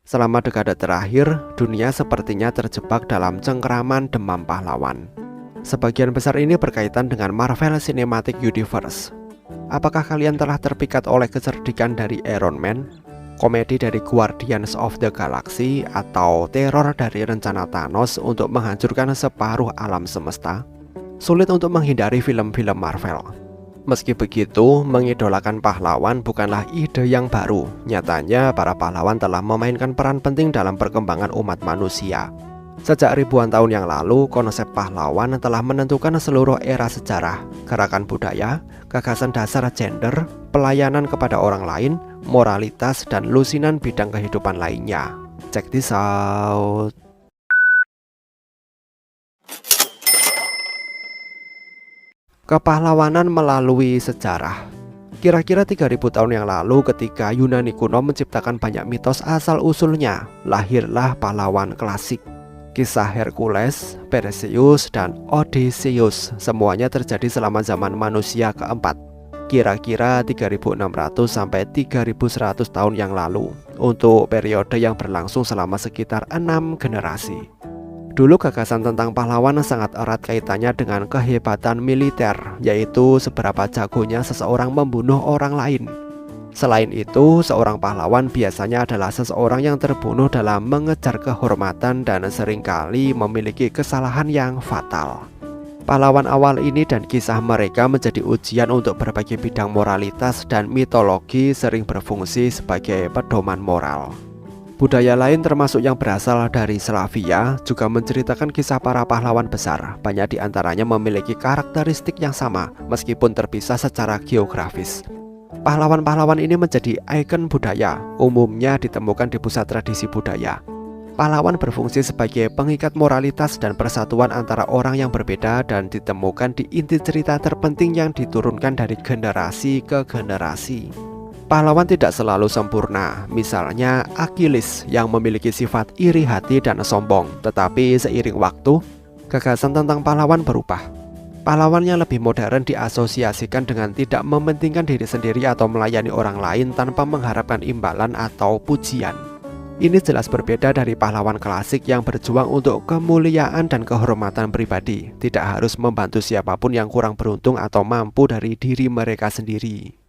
Selama dekade terakhir, dunia sepertinya terjebak dalam cengkeraman demam pahlawan. Sebagian besar ini berkaitan dengan Marvel Cinematic Universe. Apakah kalian telah terpikat oleh kecerdikan dari Iron Man, komedi dari Guardians of the Galaxy, atau teror dari rencana Thanos untuk menghancurkan separuh alam semesta? Sulit untuk menghindari film-film Marvel. Meski begitu, mengidolakan pahlawan bukanlah ide yang baru. Nyatanya, para pahlawan telah memainkan peran penting dalam perkembangan umat manusia. Sejak ribuan tahun yang lalu, konsep pahlawan telah menentukan seluruh era sejarah, gerakan budaya, gagasan dasar gender, pelayanan kepada orang lain, moralitas, dan lusinan bidang kehidupan lainnya. Check this out. Kepahlawanan melalui sejarah. Kira-kira 3000 tahun yang lalu, ketika Yunani kuno menciptakan banyak mitos asal-usulnya, lahirlah pahlawan klasik. Kisah Hercules, Perseus, dan Odysseus semuanya terjadi selama zaman manusia keempat, kira-kira 3600 sampai 3100 tahun yang lalu, untuk periode yang berlangsung selama sekitar 6 generasi. Dulu gagasan tentang pahlawan sangat erat kaitannya dengan kehebatan militer, yaitu seberapa jagonya seseorang membunuh orang lain. Selain itu, seorang pahlawan biasanya adalah seseorang yang terbunuh dalam mengejar kehormatan dan seringkali memiliki kesalahan yang fatal. Pahlawan awal ini dan kisah mereka menjadi ujian untuk berbagai bidang moralitas, dan mitologi sering berfungsi sebagai pedoman moral. Budaya lain termasuk yang berasal dari Slavia juga menceritakan kisah para pahlawan besar. Banyak di antaranya memiliki karakteristik yang sama meskipun terpisah secara geografis. Pahlawan-pahlawan ini menjadi ikon budaya, umumnya ditemukan di pusat tradisi budaya. Pahlawan berfungsi sebagai pengikat moralitas dan persatuan antara orang yang berbeda, dan ditemukan di inti cerita terpenting yang diturunkan dari generasi ke generasi. Pahlawan tidak selalu sempurna, misalnya Achilles yang memiliki sifat iri hati dan sombong. Tetapi seiring waktu, gagasan tentang pahlawan berubah. Pahlawan yang lebih modern diasosiasikan dengan tidak mementingkan diri sendiri atau melayani orang lain tanpa mengharapkan imbalan atau pujian. Ini jelas berbeda dari pahlawan klasik yang berjuang untuk kemuliaan dan kehormatan pribadi, tidak harus membantu siapapun yang kurang beruntung atau mampu dari diri mereka sendiri.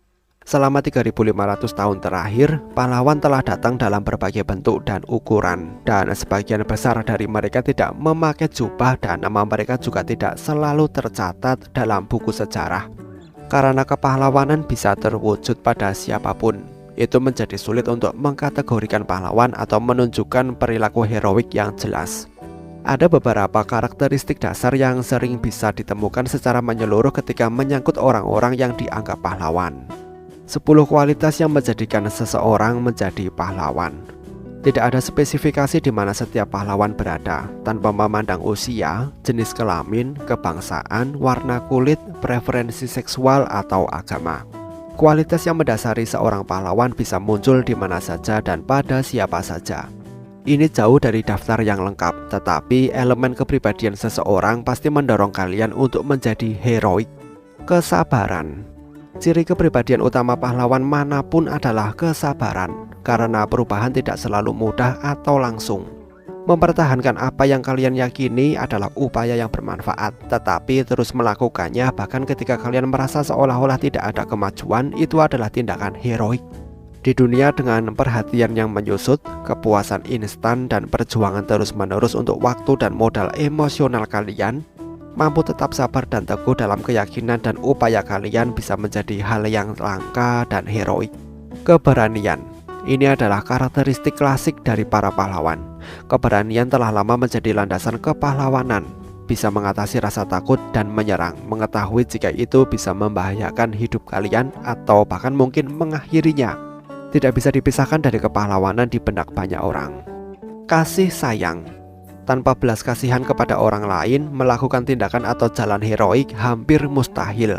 Selama 3500 tahun terakhir, pahlawan telah datang dalam berbagai bentuk dan ukuran, dan sebagian besar dari mereka tidak memakai jubah, dan nama mereka juga tidak selalu tercatat dalam buku sejarah. Karena kepahlawanan bisa terwujud pada siapapun, itu menjadi sulit untuk mengkategorikan pahlawan atau menunjukkan perilaku heroik yang jelas. Ada beberapa karakteristik dasar yang sering bisa ditemukan secara menyeluruh ketika menyangkut orang-orang yang dianggap pahlawan. 10 kualitas yang menjadikan seseorang menjadi pahlawan. Tidak ada spesifikasi di mana setiap pahlawan berada, tanpa memandang usia, jenis kelamin, kebangsaan, warna kulit, preferensi seksual, atau agama. Kualitas yang mendasari seorang pahlawan bisa muncul di mana saja dan pada siapa saja. Ini jauh dari daftar yang lengkap, tetapi elemen kepribadian seseorang pasti mendorong kalian untuk menjadi heroik. Kesabaran. Ciri kepribadian utama pahlawan manapun adalah kesabaran, karena perubahan tidak selalu mudah atau langsung. Mempertahankan apa yang kalian yakini adalah upaya yang bermanfaat, tetapi terus melakukannya bahkan ketika kalian merasa seolah-olah tidak ada kemajuan, itu adalah tindakan heroik. Di dunia dengan perhatian yang menyusut, kepuasan instan, dan perjuangan terus-menerus untuk waktu dan modal emosional kalian, mampu tetap sabar dan teguh dalam keyakinan dan upaya kalian bisa menjadi hal yang langka dan heroik. Keberanian. Ini adalah karakteristik klasik dari para pahlawan. Keberanian telah lama menjadi landasan kepahlawanan. Bisa mengatasi rasa takut dan menyerang, mengetahui jika itu bisa membahayakan hidup kalian atau bahkan mungkin mengakhirinya. Tidak bisa dipisahkan dari kepahlawanan di benak banyak orang. Kasih sayang. Tanpa belas kasihan kepada orang lain, melakukan tindakan atau jalan heroik hampir mustahil.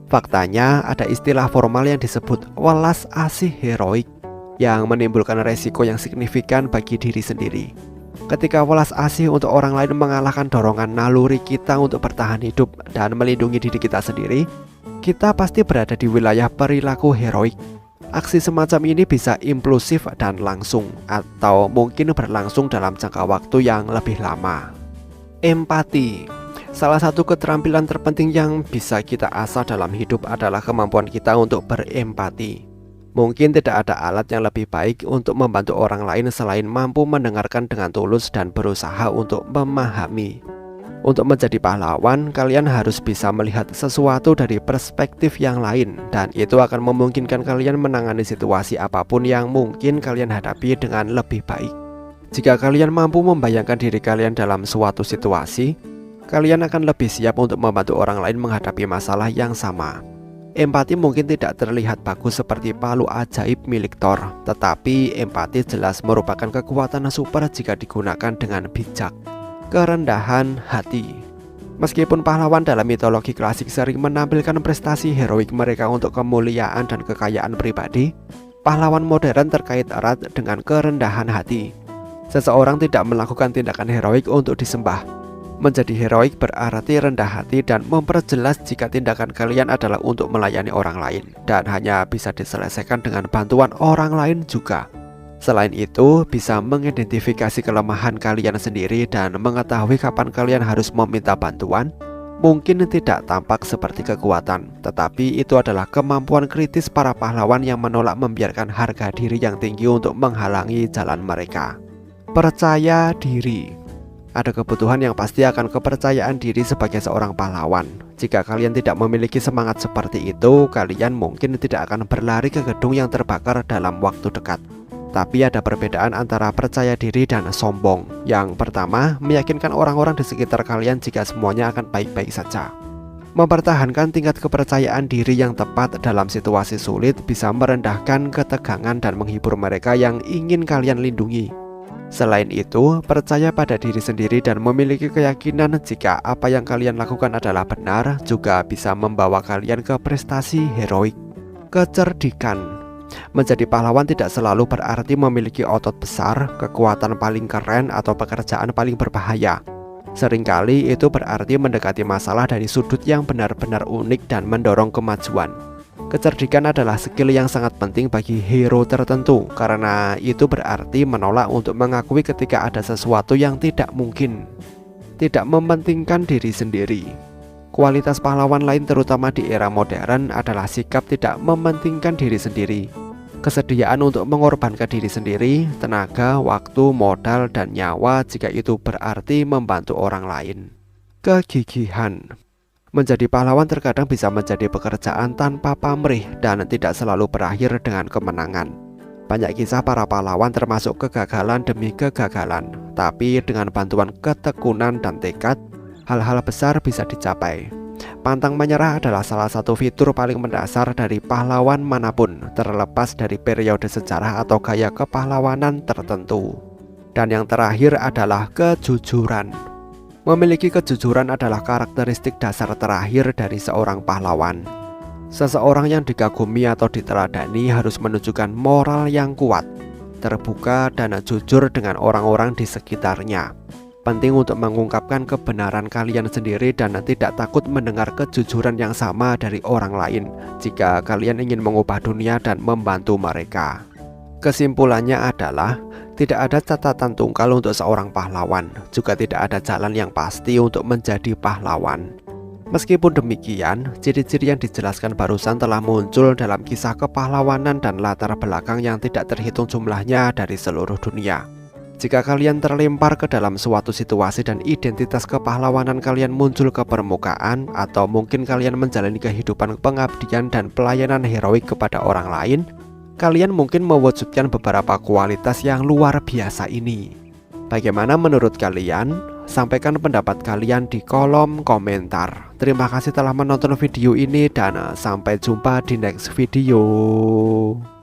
Faktanya, ada istilah formal yang disebut welas asih heroik, yang menimbulkan resiko yang signifikan bagi diri sendiri. Ketika welas asih untuk orang lain mengalahkan dorongan naluri kita untuk bertahan hidup dan melindungi diri kita sendiri, kita pasti berada di wilayah perilaku heroik. Aksi semacam ini bisa impulsif dan langsung, atau mungkin berlangsung dalam jangka waktu yang lebih lama. Empati. Salah satu keterampilan terpenting yang bisa kita asah dalam hidup adalah kemampuan kita untuk berempati. Mungkin tidak ada alat yang lebih baik untuk membantu orang lain selain mampu mendengarkan dengan tulus dan berusaha untuk memahami. Untuk menjadi pahlawan, kalian harus bisa melihat sesuatu dari perspektif yang lain, dan itu akan memungkinkan kalian menangani situasi apapun yang mungkin kalian hadapi dengan lebih baik. Jika kalian mampu membayangkan diri kalian dalam suatu situasi, kalian akan lebih siap untuk membantu orang lain menghadapi masalah yang sama. Empati mungkin tidak terlihat bagus seperti palu ajaib milik Thor, tetapi empati jelas merupakan kekuatan super jika digunakan dengan bijak. Kerendahan hati. Meskipun pahlawan dalam mitologi klasik sering menampilkan prestasi heroik mereka untuk kemuliaan dan kekayaan pribadi, pahlawan modern terkait erat dengan kerendahan hati. Seseorang tidak melakukan tindakan heroik untuk disembah. Menjadi heroik berarti rendah hati dan memperjelas jika tindakan kalian adalah untuk melayani orang lain dan hanya bisa diselesaikan dengan bantuan orang lain juga. Selain itu, bisa mengidentifikasi kelemahan kalian sendiri dan mengetahui kapan kalian harus meminta bantuan. Mungkin tidak tampak seperti kekuatan, tetapi itu adalah kemampuan kritis para pahlawan yang menolak membiarkan harga diri yang tinggi untuk menghalangi jalan mereka. Percaya diri. Ada kebutuhan yang pasti akan kepercayaan diri sebagai seorang pahlawan. Jika kalian tidak memiliki semangat seperti itu, kalian mungkin tidak akan berlari ke gedung yang terbakar dalam waktu dekat. Tapi ada perbedaan antara percaya diri dan sombong. Yang pertama, meyakinkan orang-orang di sekitar kalian jika semuanya akan baik-baik saja. Mempertahankan tingkat kepercayaan diri yang tepat dalam situasi sulit bisa merendahkan ketegangan dan menghibur mereka yang ingin kalian lindungi. Selain itu, percaya pada diri sendiri dan memiliki keyakinan jika apa yang kalian lakukan adalah benar juga bisa membawa kalian ke prestasi heroik. Kecerdikan. Menjadi pahlawan tidak selalu berarti memiliki otot besar, kekuatan paling keren, atau pekerjaan paling berbahaya. Seringkali itu berarti mendekati masalah dari sudut yang benar-benar unik dan mendorong kemajuan. Kecerdikan adalah skill yang sangat penting bagi hero tertentu, karena itu berarti menolak untuk mengakui ketika ada sesuatu yang tidak mungkin. Tidak mementingkan diri sendiri. Kualitas pahlawan lain terutama di era modern adalah sikap tidak mementingkan diri sendiri. Kesediaan untuk mengorbankan diri sendiri, tenaga, waktu, modal, dan nyawa jika itu berarti membantu orang lain. Kegigihan. Menjadi pahlawan terkadang bisa menjadi pekerjaan tanpa pamrih dan tidak selalu berakhir dengan kemenangan. Banyak kisah para pahlawan termasuk kegagalan demi kegagalan, tapi dengan bantuan ketekunan dan tekad, hal-hal besar bisa dicapai. Pantang menyerah adalah salah satu fitur paling mendasar dari pahlawan manapun, terlepas dari periode sejarah atau gaya kepahlawanan tertentu. Dan yang terakhir adalah kejujuran. Memiliki kejujuran adalah karakteristik dasar terakhir dari seorang pahlawan. Seseorang yang dikagumi atau diteladani harus menunjukkan moral yang kuat, terbuka, dan jujur dengan orang-orang di sekitarnya. Penting untuk mengungkapkan kebenaran kalian sendiri dan tidak takut mendengar kejujuran yang sama dari orang lain jika kalian ingin mengubah dunia dan membantu mereka. Kesimpulannya adalah, tidak ada catatan tunggal untuk seorang pahlawan, juga tidak ada jalan yang pasti untuk menjadi pahlawan. Meskipun demikian, ciri-ciri yang dijelaskan barusan telah muncul dalam kisah kepahlawanan dan latar belakang yang tidak terhitung jumlahnya dari seluruh dunia. Jika kalian terlempar ke dalam suatu situasi dan identitas kepahlawanan kalian muncul ke permukaan, atau mungkin kalian menjalani kehidupan pengabdian dan pelayanan heroik kepada orang lain, kalian mungkin mewujudkan beberapa kualitas yang luar biasa ini. Bagaimana menurut kalian? Sampaikan pendapat kalian di kolom komentar. Terima kasih telah menonton video ini dan sampai jumpa di next video.